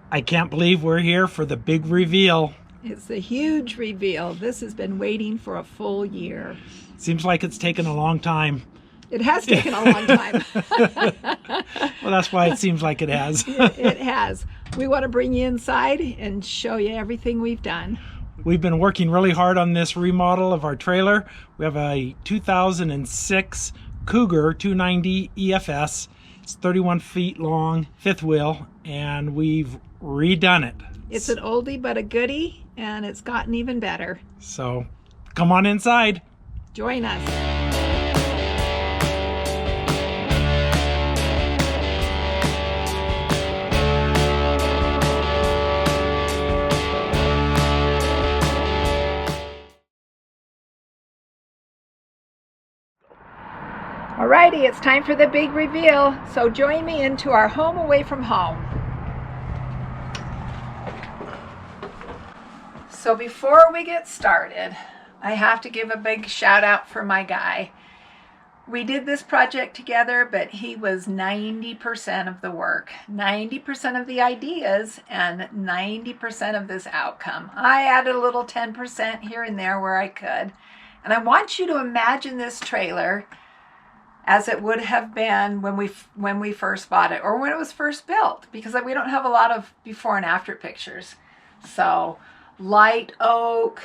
I can't believe we're here for the big reveal. It's a huge reveal. This has been waiting for a full year. Seems like it's taken a long time. It has taken a long time. Well, that's why it seems like it has. It has. We want to bring you inside and show you everything we've done. We've been working really hard on this remodel of our trailer. We have a 2006 Cougar 290 EFS. It's 31 feet long, fifth wheel, and we've redone it. It's an oldie but a goodie, and it's gotten even better. So come on inside. Join us. Alrighty, it's time for the big reveal. So join me into our home away from home. So before we get started, I have to give a big shout out for my guy. We did this project together, but he was 90% of the work, 90% of the ideas, and 90% of this outcome. I added a little 10% here and there where I could. And I want you to imagine this trailer as it would have been when we first bought it, or when it was first built, because we don't have a lot of before and after pictures. So light oak,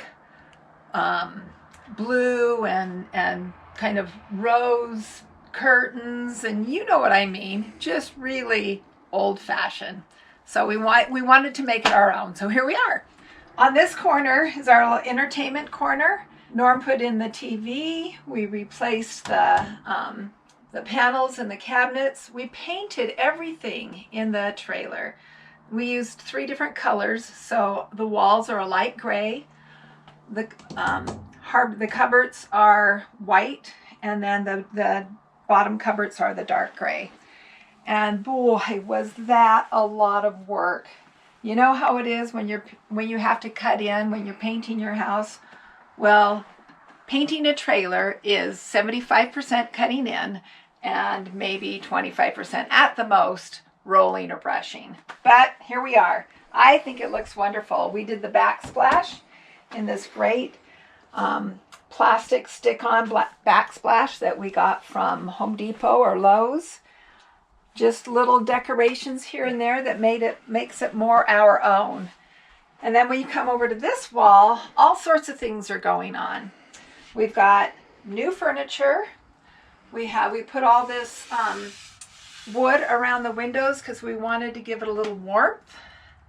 blue, and kind of rose curtains, and you know what I mean, just really old-fashioned. So we wanted to make it our own. So here we are. On this corner is our little entertainment corner. Norm put in the TV. We replaced the panels and the cabinets. We painted everything in the trailer. We used 3 different colors, so the walls are a light gray. The cupboards are white, and then the bottom cupboards are the dark gray. And boy, was that a lot of work. You know how it is when you have to cut in when you're painting your house? Well, painting a trailer is 75% cutting in and maybe 25% at the most rolling or brushing. But here we are. I think it looks wonderful. We did the backsplash in this great plastic stick-on backsplash that we got from Home Depot or Lowe's. Just little decorations here and there that makes it more our own. And then when you come over to this wall, all sorts of things are going on. We've got new furniture. We put all this wood around the windows because we wanted to give it a little warmth.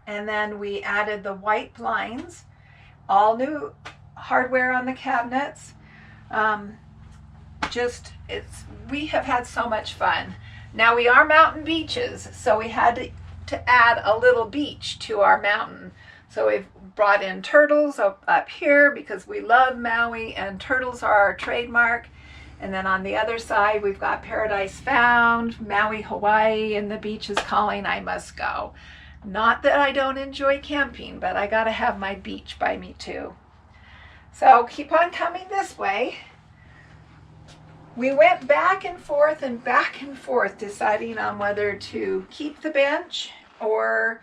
And then we added the white blinds, all new hardware on the cabinets. We have had so much fun. Now we are mountain beaches, so we had to add a little beach to our mountain. So we've brought in turtles up here because we love Maui, and turtles are our trademark. And then on the other side, we've got Paradise Found, Maui, Hawaii, and the beach is calling, I must go. Not that I don't enjoy camping, but I gotta have my beach by me too. So keep on coming this way. We went back and forth deciding on whether to keep the bench or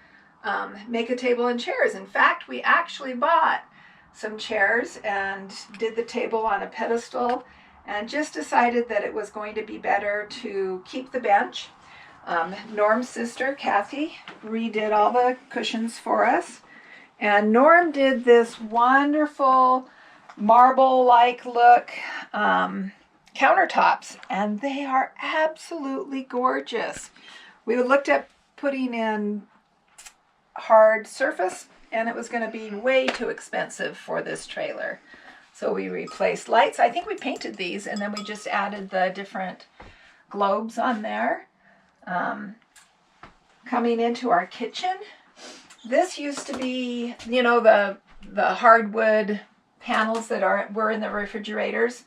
make a table and chairs. In fact, we actually bought some chairs and did the table on a pedestal, and just decided that it was going to be better to keep the bench. Norm's sister, Kathy, redid all the cushions for us. And Norm did this wonderful marble-like look countertops, and they are absolutely gorgeous. We looked at putting in hard surface, and it was going to be way too expensive for this trailer. So we replaced lights. I think we painted these, and then we just added the different globes on there. Coming into our kitchen, this used to be, you know, the hardwood panels that were in the refrigerators.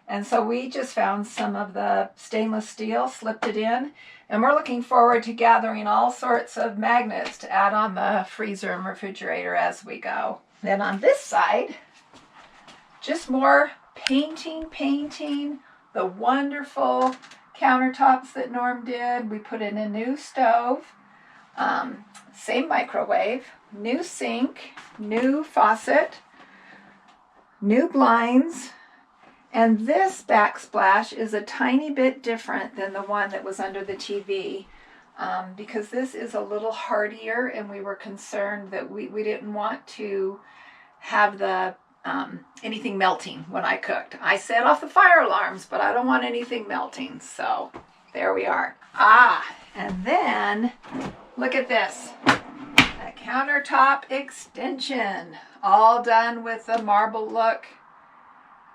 And so we just found some of the stainless steel, slipped it in, and we're looking forward to gathering all sorts of magnets to add on the freezer and refrigerator as we go. Then on this side, just more painting, the wonderful countertops that Norm did. We put in a new stove. Same microwave, new sink, new faucet, new blinds, and this backsplash is a tiny bit different than the one that was under the TV because this is a little hardier, and we were concerned that we didn't want to have the anything melting when I cooked. I set off the fire alarms, but I don't want anything melting, so there we are. And then look at this, a countertop extension, all done with the marble look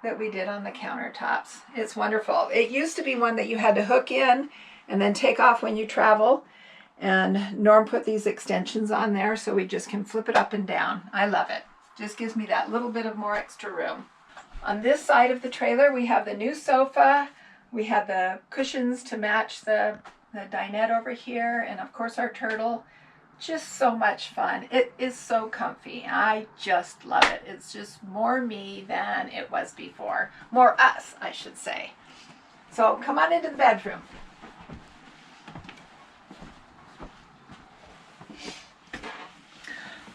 that we did on the countertops. It's wonderful. It used to be one that you had to hook in and then take off when you travel, and Norm put these extensions on there so we just can flip it up and down. I love it. Just gives me that little bit of more extra room. On this side of the trailer, we have the new sofa. We have the cushions to match the dinette over here, and of course our turtle. Just so much fun. It is so comfy. I just love it. It's just more me than it was before. More us, I should say. So come on into the bedroom.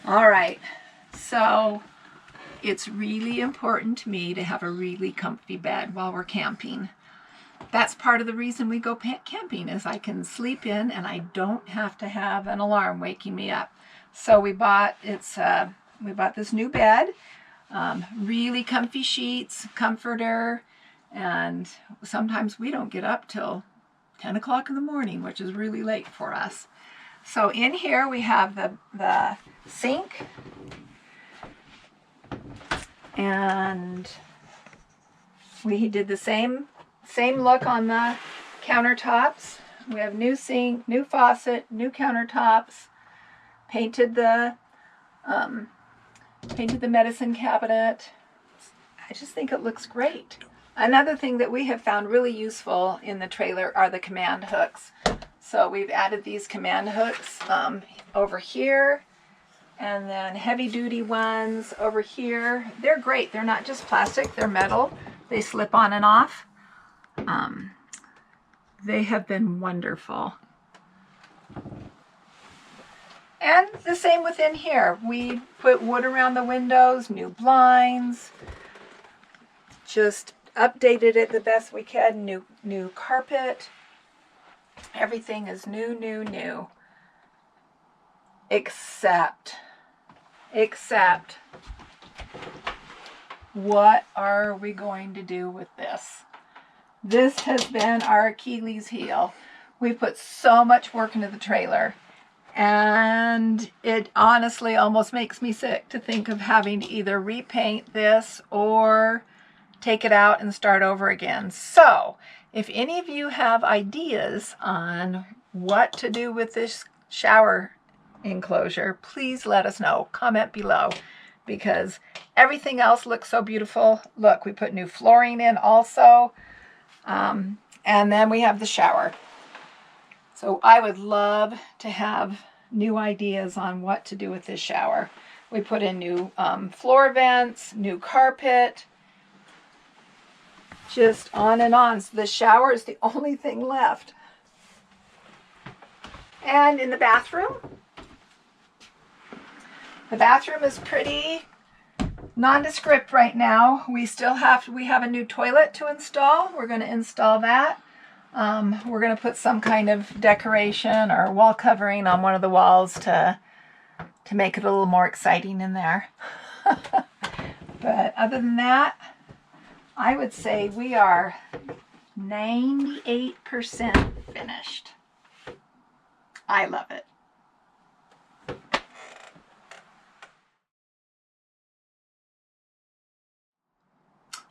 All right, so it's really important to me to have a really comfy bed while we're camping. That's part of the reason we go camping, is I can sleep in and I don't have to have an alarm waking me up. So we bought this new bed, really comfy sheets, comforter, and sometimes we don't get up till 10 o'clock in the morning, which is really late for us. So in here we have the sink, and we did the same look on the countertops. We have new sink, new faucet, new countertops, painted the medicine cabinet. I just think it looks great. Another thing that we have found really useful in the trailer are the command hooks. So we've added these command hooks over here, and then heavy duty ones over here. They're great. They're not just plastic, they're metal. They slip on and off. They have been wonderful. And the same within here. We put wood around the windows, new blinds, just updated it the best we can, new carpet. Everything is new. Except what are we going to do with this? This has been our Achilles heel. We've put so much work into the trailer, and it honestly almost makes me sick to think of having to either repaint this or take it out and start over again. So if any of you have ideas on what to do with this shower enclosure, please let us know. Comment below, because everything else looks so beautiful. Look, we put new flooring in also. And then we have the shower. So I would love to have new ideas on what to do with this shower. We put in new floor vents, new carpet, just on and on. So the shower is the only thing left. And in the bathroom is pretty nondescript right now. We have a new toilet to install. We're going to install that. We're going to put some kind of decoration or wall covering on one of the walls to make it a little more exciting in there. But other than that, I would say we are 98% finished. I love it.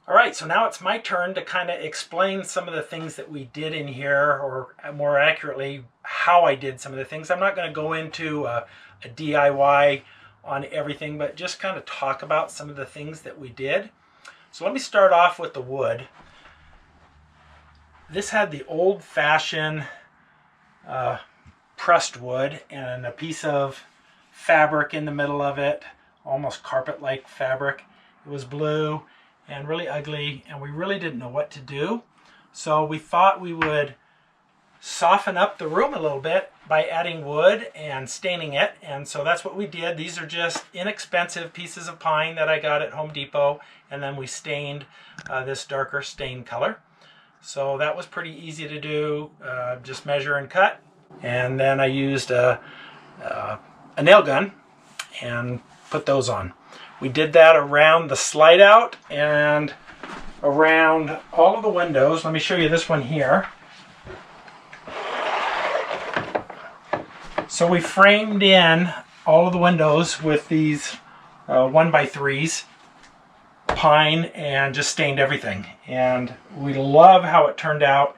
All right, so now it's my turn to kind of explain some of the things that we did in here, or more accurately, how I did some of the things. I'm not going to go into a DIY on everything, but just kind of talk about some of the things that we did. So let me start off with the wood. This had the old-fashioned pressed wood and a piece of fabric in the middle of it, almost carpet-like fabric. It was blue and really ugly, and we really didn't know what to do. So we thought we would soften up the room a little bit by adding wood and staining it, and so that's what we did. These are just inexpensive pieces of pine that I got at Home Depot, and then we stained this darker stain color. So that was pretty easy to do, just measure and cut. And then I used a nail gun and put those on. We did that around the slide out and around all of the windows. Let me show you this one here. So we framed in all of the windows with these 1x3s, pine, and just stained everything. And we love how it turned out.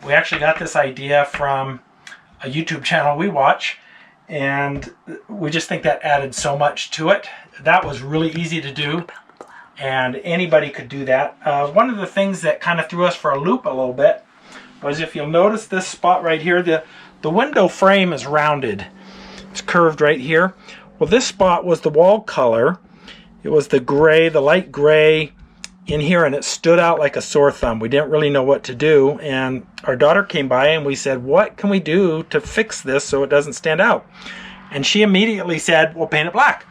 We actually got this idea from a YouTube channel we watch, and we just think that added so much to it. That was really easy to do, and anybody could do that. One of the things that kind of threw us for a loop a little bit was, if you'll notice this spot right here, the window frame is rounded. It's curved right here. Well, this spot was the wall color. It was the gray, the light gray in here, and it stood out like a sore thumb. We didn't really know what to do, and our daughter came by and we said, what can we do to fix this so it doesn't stand out? And she immediately said, well, paint it black.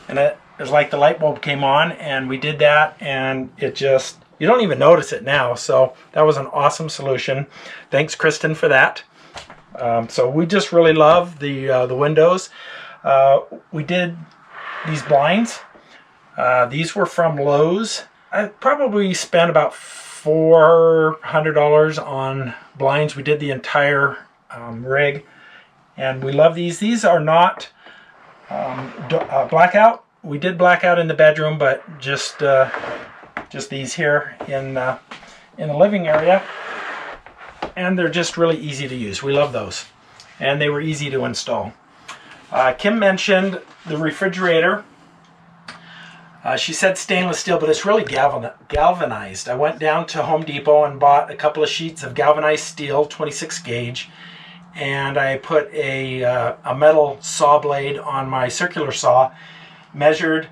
And it was like the light bulb came on, and we did that, and it just, you don't even notice it now. So that was an awesome solution. Thanks, Kristen, for that. So we just really love the windows. We did these blinds. These were from Lowe's. I probably spent about $400 on blinds. We did the entire rig, and we love these. These are not blackout. We did blackout in the bedroom, but just these here in the living area. And they're just really easy to use. We love those. And they were easy to install. Kim mentioned the refrigerator. She said stainless steel, but it's really galvanized. I went down to Home Depot and bought a couple of sheets of galvanized steel, 26 gauge. And I put a metal saw blade on my circular saw, measured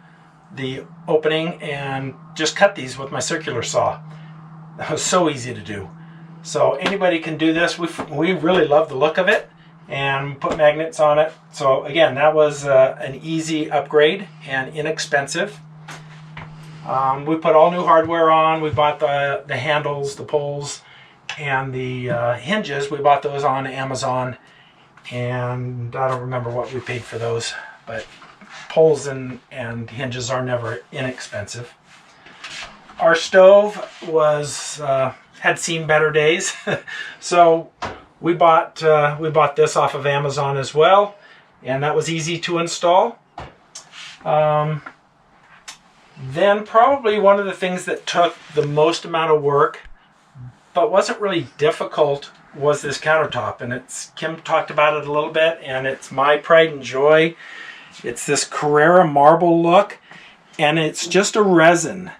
the opening, and just cut these with my circular saw. That was so easy to do. So anybody can do this. We really love the look of it, and put magnets on it. So again, that was an easy upgrade and inexpensive. We put all new hardware on. We bought the handles, the poles, and the hinges. We bought those on Amazon, and I don't remember what we paid for those, but poles and hinges are never inexpensive. Our stove was had seen better days, so we bought this off of Amazon as well, and that was easy to install. Then probably one of the things that took the most amount of work, but wasn't really difficult, was this countertop. And Kim talked about it a little bit, and it's my pride and joy. It's this Carrara marble look, and it's just a resin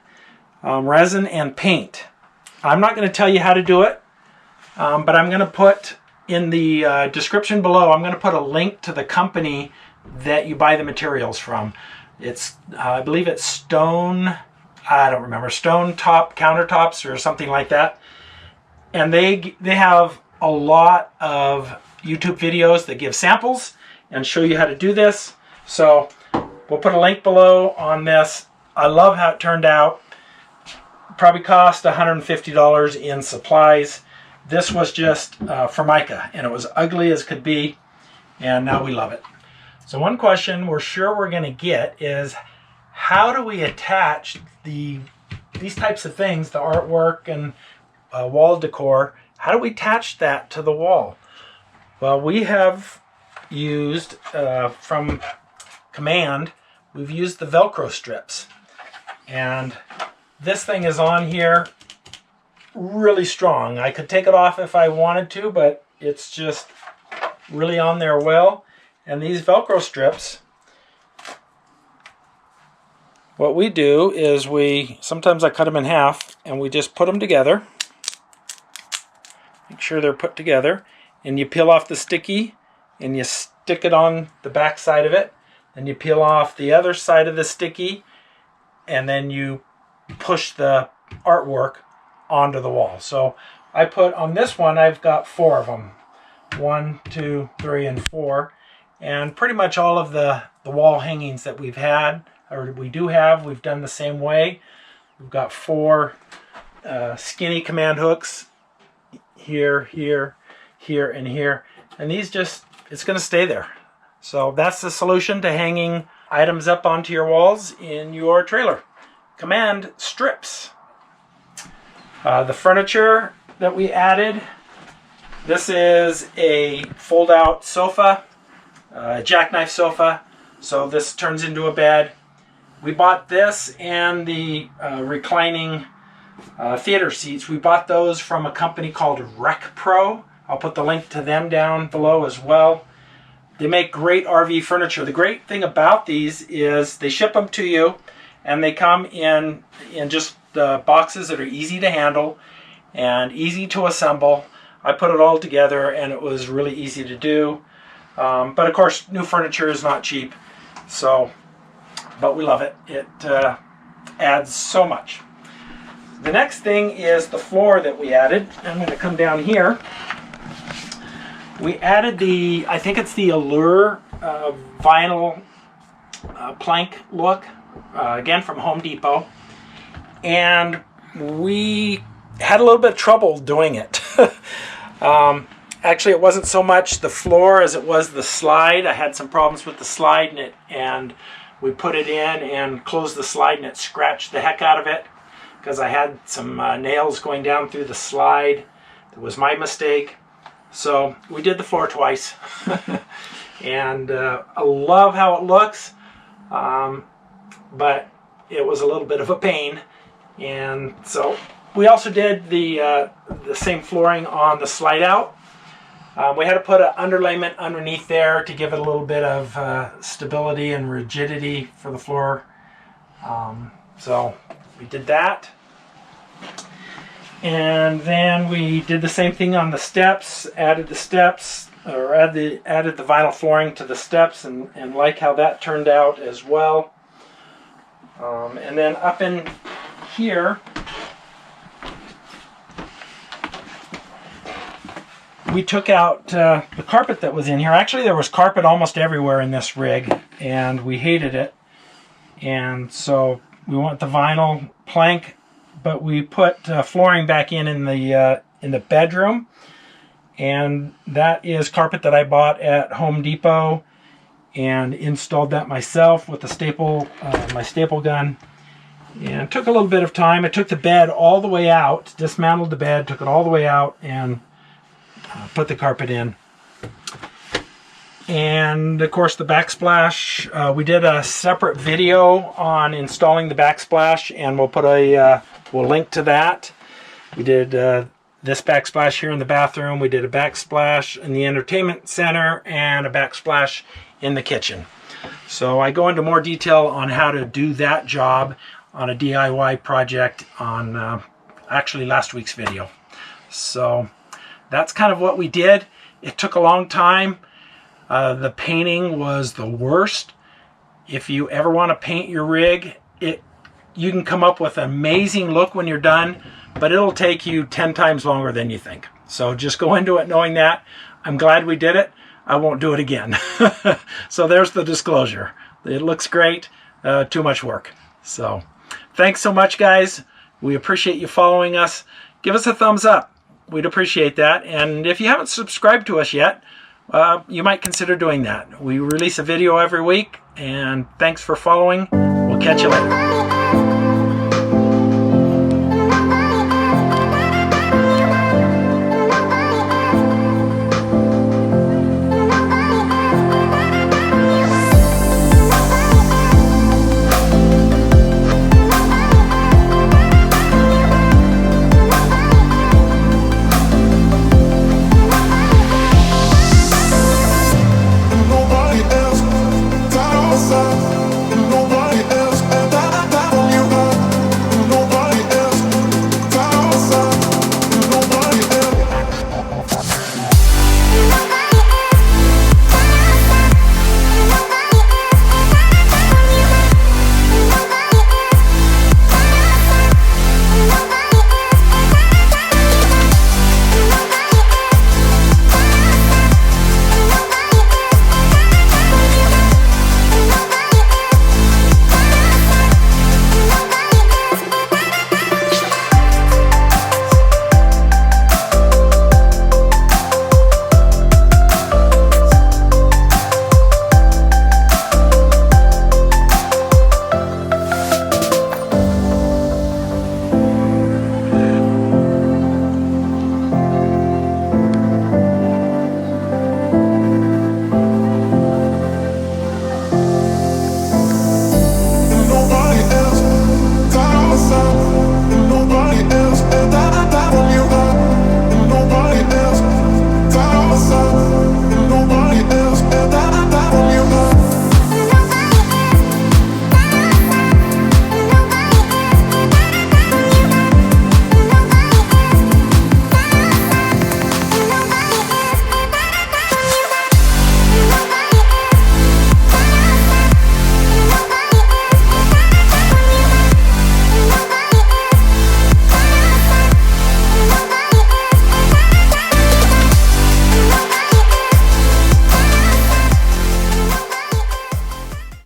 and paint. I'm not going to tell you how to do it, but I'm going to put in the description below, I'm going to put a link to the company that you buy the materials from. It's, I believe it's Stone, I don't remember, Stone Top Countertops or something like that. And they have a lot of YouTube videos that give samples and show you how to do this. So we'll put a link below on this. I love how it turned out. Probably cost $150 in supplies. This was just Formica, and it was ugly as could be, and now we love it. So one question we're sure we're going to get is, how do we attach these types of things, the artwork and wall decor, how do we attach that to the wall? Well, we have used, from Command, we've used the Velcro strips. And this thing is on here really strong. I could take it off if I wanted to, but it's just really on there well. And these Velcro strips, what we do is sometimes I cut them in half, and we just put them together. Make sure they're put together. And you peel off the sticky, and you stick it on the back side of it. Then you peel off the other side of the sticky, and then you push the artwork onto the wall. So I put on this one, I've got 4 of them. 1, 2, 3, and 4. And pretty much all of the wall hangings that we've had, or we do have, we've done the same way. We've got 4 skinny command hooks here, here, here, and here. And these just, it's going to stay there. So that's the solution to hanging items up onto your walls in your trailer. Command strips. The furniture that we added, this is a fold-out sofa, a jackknife sofa. So this turns into a bed. We bought this and the reclining theater seats. We bought those from a company called Rec Pro. I'll put the link to them down below as well. They make great RV furniture. The great thing about these is they ship them to you, and they come in just boxes that are easy to handle and easy to assemble. I put it all together, and it was really easy to do. But of course, new furniture is not cheap, but we love it. It adds so much. The next thing is the floor that we added. I'm going to come down here. We added I think it's the Allure vinyl plank look, again from Home Depot. And we had a little bit of trouble doing it. Actually, it wasn't so much the floor as it was the slide. I had some problems with the slide, and we put it in and closed the slide, and it scratched the heck out of it because I had some nails going down through the slide. That was my mistake. So we did the floor twice. And I love how it looks, but it was a little bit of a pain. And so we also did the same flooring on the slide out. We had to put an underlayment underneath there to give it a little bit of stability and rigidity for the floor. So we did that. And then we did the same thing on the steps, added the steps, or added the vinyl flooring to the steps, and like how that turned out as well. And then up in here, we took out the carpet that was in here. Actually, there was carpet almost everywhere in this rig, and we hated it. And so we went the vinyl plank, but we put flooring back in the bedroom, and that is carpet that I bought at Home Depot and installed that myself with the my staple gun. And it took a little bit of time. It took the bed all the way out, dismantled the bed, took it all the way out, and put the carpet in. And of course the backsplash, we did a separate video on installing the backsplash, and we'll put we'll link to that. We did this backsplash here in the bathroom. We did a backsplash in the entertainment center and a backsplash in the kitchen. So I go into more detail on how to do that job on a DIY project on actually last week's video. So that's kind of what we did. It took a long time. The painting was the worst. If you ever want to paint your rig, you can come up with an amazing look when you're done, but it'll take you 10 times longer than you think. So just go into it knowing that. I'm glad we did it. I won't do it again. So there's the disclosure. It looks great. Too much work. So thanks so much, guys. We appreciate you following us. Give us a thumbs up. We'd appreciate that. And if you haven't subscribed to us yet, you might consider doing that. We release a video every week, and thanks for following. We'll catch you later.